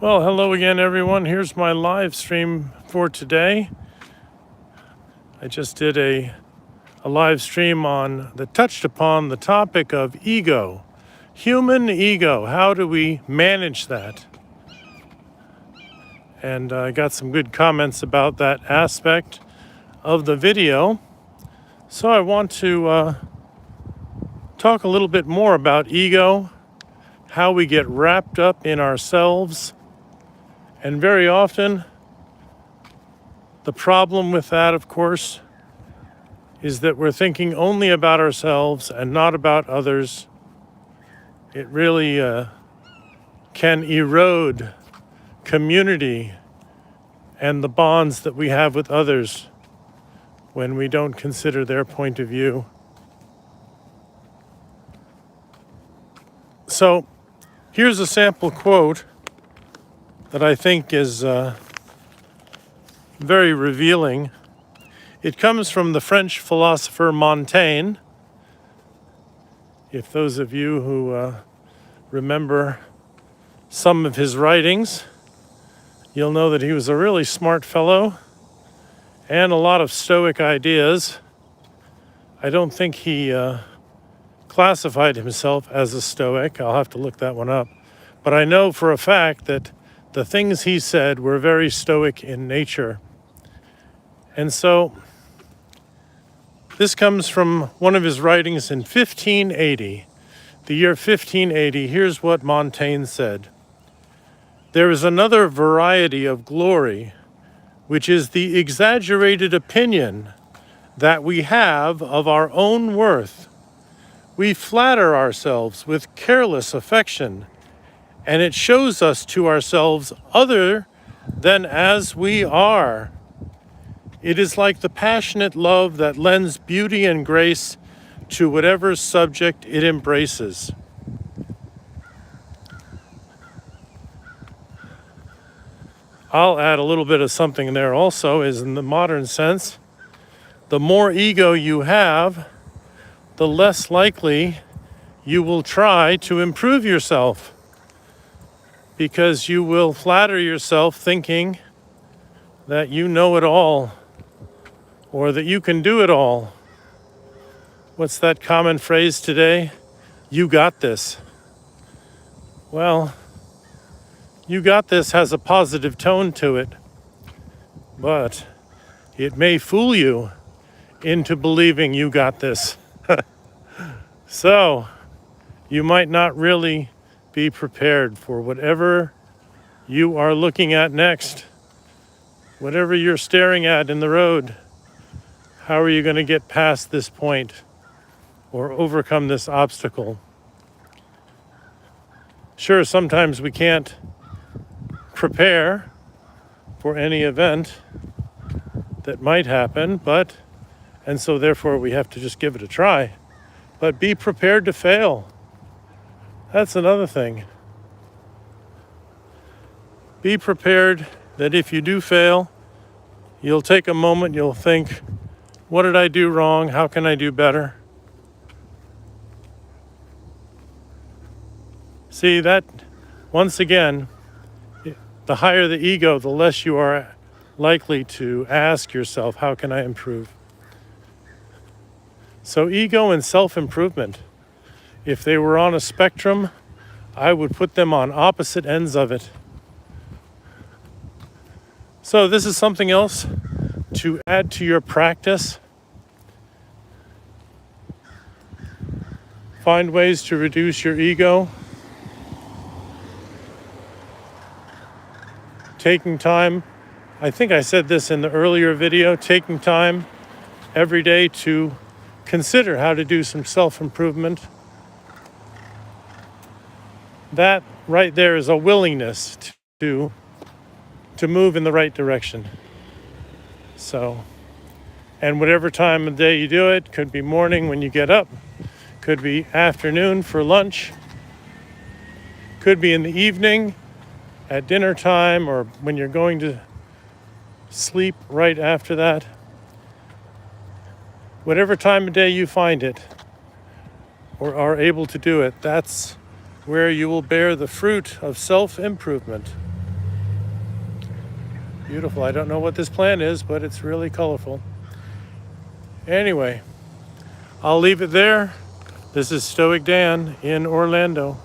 Well, hello again, everyone. Here's my live stream for today. I just did a live stream that touched upon the topic of ego, human ego. How do we manage that? And I got some good comments about that aspect of the video. So I want to talk a little bit more about ego, how we get wrapped up in ourselves. And very often, the problem with that, of course, is that we're thinking only about ourselves and not about others. It really can erode community and the bonds that we have with others when we don't consider their point of view. So here's a sample quote that I think is very revealing. It comes from the French philosopher Montagne. If those of you who remember some of his writings, you'll know that he was a really smart fellow and a lot of Stoic ideas. I don't think he classified himself as a Stoic. I'll have to look that one up. But I know for a fact that the things he said were very Stoic in nature. And so this comes from one of his writings in 1580, the year 1580. Here's what Montaigne said. There is another variety of glory, which is the exaggerated opinion that we have of our own worth. We flatter ourselves with careless affection, and it shows us to ourselves other than as we are. It is like the passionate love that lends beauty and grace to whatever subject it embraces. I'll add a little bit of something there also, is in the modern sense, the more ego you have, the less likely you will try to improve yourself, because you will flatter yourself thinking that you know it all or that you can do it all. What's that common phrase today? You got this. Well, you got this has a positive tone to it, but it may fool you into believing you got this. So, you might not really be prepared for whatever you are looking at next, whatever you're staring at in the road. How are you going to get past this point or overcome this obstacle? Sure, sometimes we can't prepare for any event that might happen, and so therefore we have to just give it a try. But be prepared to fail. That's another thing. Be prepared that if you do fail, you'll take a moment, you'll think, what did I do wrong? How can I do better? See, that, once again, the higher the ego, the less you are likely to ask yourself, how can I improve? So ego and self-improvement, if they were on a spectrum, I would put them on opposite ends of it. So this is something else to add to your practice. Find ways to reduce your ego. Taking time, I think I said this in the earlier video, taking time every day to consider how to do some self-improvement. That right there is a willingness to move in the right direction. So, and whatever time of day you do it, could be morning when you get up, could be afternoon for lunch, could be in the evening at dinner time, or when you're going to sleep right after that. Whatever time of day you find it or are able to do it, that's where you will bear the fruit of self-improvement. Beautiful. I don't know what this plant is, but it's really colorful. Anyway, I'll leave it there. This is Stoic Dan in Orlando.